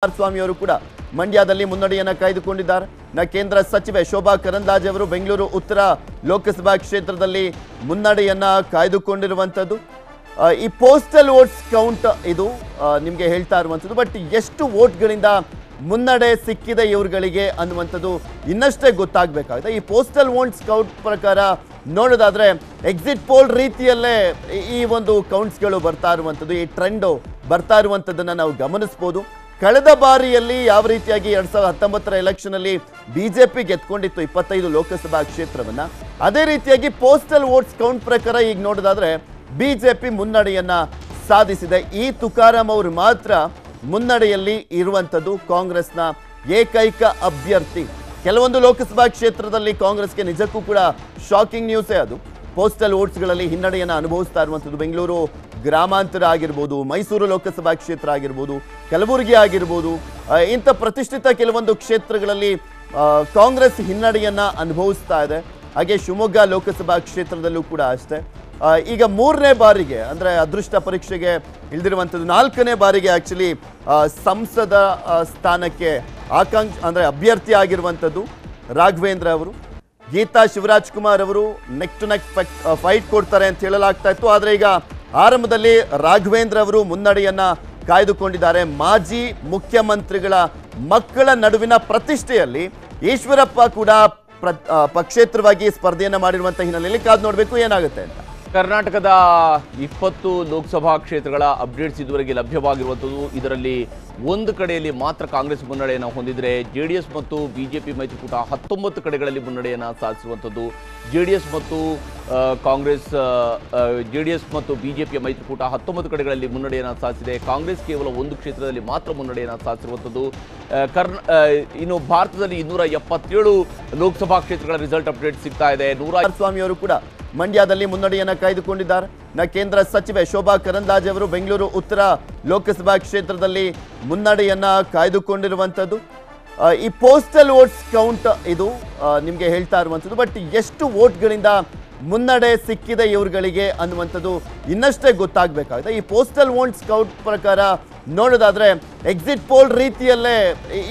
ಕುಮಾರಸ್ವಾಮಿ ಅವರು ಕೂಡ ಮಂಡ್ಯದಲ್ಲಿ ಮುನ್ನಡೆಯನ್ನ ಕಾಯ್ದುಕೊಂಡಿದ್ದಾರೆ. ಕೇಂದ್ರ ಸಚಿವೆ ಶೋಭಾ ಕರಂದ್ಲಾಜೆ ಅವರು ಬೆಂಗಳೂರು ಉತ್ತರ ಲೋಕಸಭಾ ಕ್ಷೇತ್ರದಲ್ಲಿ ಮುನ್ನಡೆಯನ್ನ ಕಾಯ್ದುಕೊಂಡಿರುವಂತದ್ದು. ಈ ಪೋಸ್ಟಲ್ ವೋಟ್ಸ್ ಕೌಂಟ್ ಇದು ನಿಮಗೆ ಹೇಳ್ತಾ ಇರುವಂತದ್ದು. ಬಟ್ ಎಷ್ಟು ವೋಟ್ಗಳಿಂದ ಮುನ್ನಡೆ ಸಿಕ್ಕಿದೆ ಇವರುಗಳಿಗೆ ಅನ್ನುವಂಥದ್ದು ಇನ್ನಷ್ಟೇ ಗೊತ್ತಾಗಬೇಕಾಗಿದೆ. ಈ ಪೋಸ್ಟಲ್ ವೋಟ್ಸ್ ಕೌಂಟ್ ಪ್ರಕಾರ ನೋಡೋದಾದ್ರೆ ಎಕ್ಸಿಟ್ ಪೋಲ್ ರೀತಿಯಲ್ಲೇ ಈ ಒಂದು ಕೌಂಟ್ಸ್ಗಳು ಬರ್ತಾ ಇರುವಂಥದ್ದು, ಈ ಟ್ರೆಂಡ್ ಬರ್ತಾ ಇರುವಂಥದ್ದನ್ನು ನಾವು ಗಮನಿಸಬಹುದು. ಕಳೆದ ಬಾರಿಯಲ್ಲಿ ಯಾವ ರೀತಿಯಾಗಿ 2019ರ ಎಲೆಕ್ಷನ್ ಅಲ್ಲಿ ಬಿಜೆಪಿ ಗೆದ್ಕೊಂಡಿತ್ತು 25 ಲೋಕಸಭಾ ಕ್ಷೇತ್ರವನ್ನ, ಅದೇ ರೀತಿಯಾಗಿ ಪೋಸ್ಟಲ್ ವೋಟ್ಸ್ ಕೌಂಟ್ ಪ್ರಕಾರ ಈಗ ನೋಡೋದಾದ್ರೆ ಬಿಜೆಪಿ ಮುನ್ನಡೆಯನ್ನ ಸಾಧಿಸಿದೆ. ಈ ತುಕಾರಾಂ ಅವರು ಮಾತ್ರ ಮುನ್ನಡೆಯಲ್ಲಿ ಇರುವಂಥದ್ದು, ಕಾಂಗ್ರೆಸ್ನ ಏಕೈಕ ಅಭ್ಯರ್ಥಿ. ಕೆಲವೊಂದು ಲೋಕಸಭಾ ಕ್ಷೇತ್ರದಲ್ಲಿ ಕಾಂಗ್ರೆಸ್ಗೆ ನಿಜಕ್ಕೂ ಕೂಡ ಶಾಕಿಂಗ್ ನ್ಯೂಸೇ ಅದು. ಪೋಸ್ಟಲ್ ವೋಟ್ಸ್ಗಳಲ್ಲಿ ಹಿನ್ನಡೆಯನ್ನು ಅನುಭವಿಸ್ತಾ ಇರುವಂಥದ್ದು. ಬೆಂಗಳೂರು ಗ್ರಾಮಾಂತರ ಆಗಿರ್ಬೋದು, ಮೈಸೂರು ಲೋಕಸಭಾ ಕ್ಷೇತ್ರ ಆಗಿರ್ಬೋದು, ಕಲಬುರಗಿ ಆಗಿರ್ಬೋದು, ಇಂಥ ಪ್ರತಿಷ್ಠಿತ ಕೆಲವೊಂದು ಕ್ಷೇತ್ರಗಳಲ್ಲಿ ಕಾಂಗ್ರೆಸ್ ಹಿನ್ನಡೆಯನ್ನು ಅನುಭವಿಸ್ತಾ ಇದೆ. ಹಾಗೆ ಶಿವಮೊಗ್ಗ ಲೋಕಸಭಾ ಕ್ಷೇತ್ರದಲ್ಲೂ ಕೂಡ ಅಷ್ಟೇ. ಈಗ 3ನೇ ಬಾರಿಗೆ ಅಂದರೆ ಅದೃಷ್ಟ ಪರೀಕ್ಷೆಗೆ ಇಳಿದಿರುವಂಥದ್ದು, 4ನೇ ಬಾರಿಗೆ ಆ್ಯಕ್ಚುಲಿ ಸಂಸದ ಸ್ಥಾನಕ್ಕೆ ಅಭ್ಯರ್ಥಿ ಆಗಿರುವಂಥದ್ದು ರಾಘವೇಂದ್ರ ಅವರು. ಗೀತಾ ಶಿವರಾಜ್ ಕುಮಾರ್ ಅವರು ನೆಕ್ ಟು ನೆಕ್ ಫೈಟ್ ಕೊಡ್ತಾರೆ ಅಂತ ಹೇಳಲಾಗ್ತಾ ಇತ್ತು. ಆದರೆ ಈಗ ಆರಂಭದಲ್ಲಿ ರಾಘವೇಂದ್ರ ಅವರು ಮುನ್ನಡೆಯನ್ನ ಕಾಯ್ದುಕೊಂಡಿದ್ದಾರೆ. ಮಾಜಿ ಮುಖ್ಯಮಂತ್ರಿಗಳ ಮಕ್ಕಳ ನಡುವಿನ ಪ್ರತಿಷ್ಠೆಯಲ್ಲಿ ಈಶ್ವರಪ್ಪ ಕೂಡ ಪಕ್ಷೇತರವಾಗಿ ಸ್ಪರ್ಧೆಯನ್ನ ಮಾಡಿರುವಂತಹ ಹಿನ್ನೆಲೆಯಲ್ಲಿ ಕಾದು ನೋಡಬೇಕು ಏನಾಗುತ್ತೆ ಅಂತ. ಕರ್ನಾಟಕದ 20 ಲೋಕಸಭಾ ಕ್ಷೇತ್ರಗಳ ಅಪ್ಡೇಟ್ಸ್ ಇದುವರೆಗೆ ಲಭ್ಯವಾಗಿರುವಂಥದ್ದು. ಇದರಲ್ಲಿ ಒಂದು ಕಡೆಯಲ್ಲಿ ಮಾತ್ರ ಕಾಂಗ್ರೆಸ್ ಮುನ್ನಡೆಯನ್ನು ಹೊಂದಿದರೆ, ಜೆಡಿಎಸ್ ಮತ್ತು ಬಿಜೆಪಿ ಮೈತ್ರಿಕೂಟ 19 ಕಡೆಗಳಲ್ಲಿ ಮುನ್ನಡೆಯನ್ನು ಸಾಧಿಸಿರುವಂಥದ್ದು. ಜೆಡಿಎಸ್ ಮತ್ತು ಬಿಜೆಪಿಯ ಮೈತ್ರಿಕೂಟ 19 ಕಡೆಗಳಲ್ಲಿ ಮುನ್ನಡೆಯನ್ನು ಸಾಧಿಸಿದೆ. ಕಾಂಗ್ರೆಸ್ ಕೇವಲ ಒಂದು ಕ್ಷೇತ್ರದಲ್ಲಿ ಮಾತ್ರ ಮುನ್ನಡೆಯನ್ನು ಸಾಧಿಸಿರುವಂಥದ್ದು. ಇನ್ನು ಭಾರತದಲ್ಲಿ 277 ಲೋಕಸಭಾ ಕ್ಷೇತ್ರಗಳ ರಿಸಲ್ಟ್ ಅಪ್ಡೇಟ್ ಸಿಗ್ತಾ ಇದೆ. ಕುಮಾರಸ್ವಾಮಿ ಅವರು ಕೂಡ ಮಂಡ್ಯದಲ್ಲಿ ಮುನ್ನಡೆಯನ್ನ ಕಾಯ್ದುಕೊಂಡಿದ್ದಾರೆ. ಕೇಂದ್ರ ಸಚಿವೆ ಶೋಭಾ ಕರಂದ್ಲಾಜೆ ಅವರು ಬೆಂಗಳೂರು ಉತ್ತರ ಲೋಕಸಭಾ ಕ್ಷೇತ್ರದಲ್ಲಿ ಮುನ್ನಡೆಯನ್ನ ಕಾಯ್ದುಕೊಂಡಿರುವಂಥದ್ದು. ಈ ಪೋಸ್ಟಲ್ ವೋಟ್ಸ್ ಕೌಂಟ್ ಇದು ನಿಮಗೆ ಹೇಳ್ತಾ ಇರುವಂಥದ್ದು. ಬಟ್ ಎಷ್ಟು ವೋಟ್ಗಳಿಂದ ಮುನ್ನಡೆ ಸಿಕ್ಕಿದೆ ಇವರುಗಳಿಗೆ ಅನ್ನುವಂಥದ್ದು ಇನ್ನಷ್ಟೇ ಗೊತ್ತಾಗಬೇಕಾಗಿದೆ. ಈ ಪೋಸ್ಟಲ್ ವೋಟ್ಸ್ ಕೌಂಟ್ ಪ್ರಕಾರ ನೋಡೋದಾದ್ರೆ ಎಕ್ಸಿಟ್ ಪೋಲ್ ರೀತಿಯಲ್ಲೇ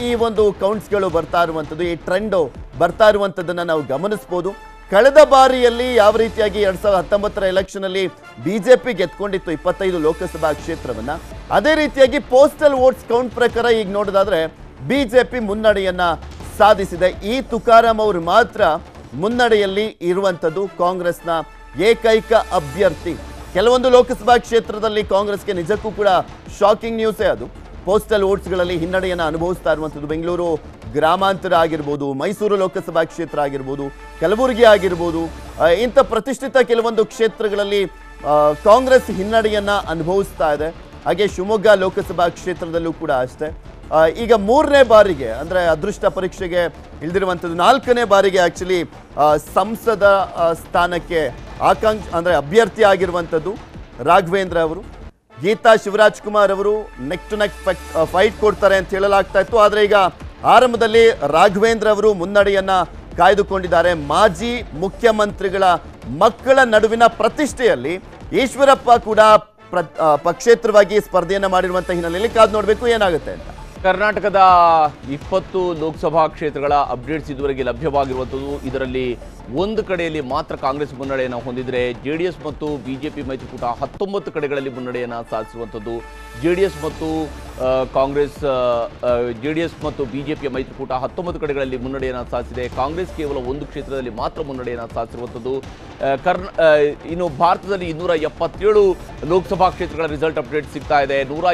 ಈ ಒಂದು ಕೌಂಟ್ಸ್ಗಳು ಬರ್ತಾ ಇರುವಂಥದ್ದು, ಈ ಟ್ರೆಂಡ್ ಬರ್ತಾ ಇರುವಂಥದ್ದನ್ನು ನಾವು ಗಮನಿಸಬಹುದು. ಕಳೆದ ಬಾರಿಯಲ್ಲಿ ಯಾವ ರೀತಿಯಾಗಿ 2019ರ ಎಲೆಕ್ಷನ್ ಅಲ್ಲಿ ಬಿಜೆಪಿ ಗೆದ್ಕೊಂಡಿತ್ತು 25 ಲೋಕಸಭಾ ಕ್ಷೇತ್ರವನ್ನ, ಅದೇ ರೀತಿಯಾಗಿ ಪೋಸ್ಟಲ್ ವೋಟ್ಸ್ ಕೌಂಟ್ ಪ್ರಕಾರ ಈಗ ನೋಡೋದಾದ್ರೆ ಬಿಜೆಪಿ ಮುನ್ನಡೆಯನ್ನ ಸಾಧಿಸಿದೆ. ಈ ತುಕಾರಾಂ ಅವರು ಮಾತ್ರ ಮುನ್ನಡೆಯಲ್ಲಿ ಇರುವಂಥದ್ದು, ಕಾಂಗ್ರೆಸ್ನ ಏಕೈಕ ಅಭ್ಯರ್ಥಿ. ಕೆಲವೊಂದು ಲೋಕಸಭಾ ಕ್ಷೇತ್ರದಲ್ಲಿ ಕಾಂಗ್ರೆಸ್ಗೆ ನಿಜಕ್ಕೂ ಕೂಡ ಶಾಕಿಂಗ್ ನ್ಯೂಸೇ ಅದು. ಪೋಸ್ಟಲ್ ವೋಟ್ಸ್ಗಳಲ್ಲಿ ಹಿನ್ನಡೆಯನ್ನು ಅನುಭವಿಸ್ತಾ ಇರುವಂಥದ್ದು. ಬೆಂಗಳೂರು ಗ್ರಾಮಾಂತರ ಆಗಿರ್ಬೋದು, ಮೈಸೂರು ಲೋಕಸಭಾ ಕ್ಷೇತ್ರ ಆಗಿರ್ಬೋದು, ಕಲಬುರಗಿ ಆಗಿರ್ಬೋದು, ಇಂಥ ಪ್ರತಿಷ್ಠಿತ ಕೆಲವೊಂದು ಕ್ಷೇತ್ರಗಳಲ್ಲಿ ಕಾಂಗ್ರೆಸ್ ಹಿನ್ನಡೆಯನ್ನ ಅನುಭವಿಸ್ತಾ ಇದೆ. ಹಾಗೆ ಶಿವಮೊಗ್ಗ ಲೋಕಸಭಾ ಕ್ಷೇತ್ರದಲ್ಲೂ ಕೂಡ ಅಷ್ಟೇ. ಈಗ 3ನೇ ಬಾರಿಗೆ ಅಂದರೆ ಅದೃಷ್ಟ ಪರೀಕ್ಷೆಗೆ ಇಳಿದಿರುವಂಥದ್ದು, 4ನೇ ಬಾರಿಗೆ ಆ್ಯಕ್ಚುಲಿ ಸಂಸದ ಸ್ಥಾನಕ್ಕೆ ಅಭ್ಯರ್ಥಿ ಆಗಿರುವಂಥದ್ದು ರಾಘವೇಂದ್ರ ಅವರು. ಗೀತಾ ಶಿವರಾಜ್ ಕುಮಾರ್ ಅವರು ನೆಕ್ ಟು ನೆಕ್ ಫೈಟ್ ಕೊಡ್ತಾರೆ ಅಂತ ಹೇಳಲಾಗ್ತಾ ಇತ್ತು. ಆದರೆ ಈಗ ಆರಂಭದಲ್ಲಿ ರಾಘವೇಂದ್ರ ಅವರು ಮುನ್ನಡೆಯನ್ನ ಕಾಯ್ದುಕೊಂಡಿದ್ದಾರೆ. ಮಾಜಿ ಮುಖ್ಯಮಂತ್ರಿಗಳ ಮಕ್ಕಳ ನಡುವಿನ ಪ್ರತಿಷ್ಠೆಯಲ್ಲಿ ಈಶ್ವರಪ್ಪ ಕೂಡ ಪಕ್ಷೇತರವಾಗಿ ಸ್ಪರ್ಧೆಯನ್ನ ಮಾಡಿರುವಂತಹ ಹಿನ್ನೆಲೆಯಲ್ಲಿ ಕಾದು ನೋಡಬೇಕು ಏನಾಗುತ್ತೆ ಅಂತ. ಕರ್ನಾಟಕದ 20 ಲೋಕಸಭಾ ಕ್ಷೇತ್ರಗಳ ಅಪ್ಡೇಟ್ಸ್ ಇದುವರೆಗೆ ಲಭ್ಯವಾಗಿರುವಂಥದ್ದು. ಇದರಲ್ಲಿ ಒಂದು ಕಡೆಯಲ್ಲಿ ಮಾತ್ರ ಕಾಂಗ್ರೆಸ್ ಮುನ್ನಡೆಯನ್ನು ಹೊಂದಿದರೆ, ಜೆಡಿಎಸ್ ಮತ್ತು ಬಿಜೆಪಿ ಮೈತ್ರಿಕೂಟ 19 ಕಡೆಗಳಲ್ಲಿ ಮುನ್ನಡೆಯನ್ನು ಸಾಧಿಸಿರುವಂಥದ್ದು. ಜೆಡಿಎಸ್ ಮತ್ತು ಬಿಜೆಪಿಯ ಮೈತ್ರಿಕೂಟ 19 ಕಡೆಗಳಲ್ಲಿ ಮುನ್ನಡೆಯನ್ನು ಸಾಧಿಸಿದೆ. ಕಾಂಗ್ರೆಸ್ ಕೇವಲ ಒಂದು ಕ್ಷೇತ್ರದಲ್ಲಿ ಮಾತ್ರ ಮುನ್ನಡೆಯನ್ನು ಸಾಧಿಸಿರುವಂಥದ್ದು. ಇನ್ನು ಭಾರತದಲ್ಲಿ 277 ಲೋಕಸಭಾ ಕ್ಷೇತ್ರಗಳ ರಿಸಲ್ಟ್ ಅಪ್ಡೇಟ್ ಸಿಗ್ತಾ ಇದೆ.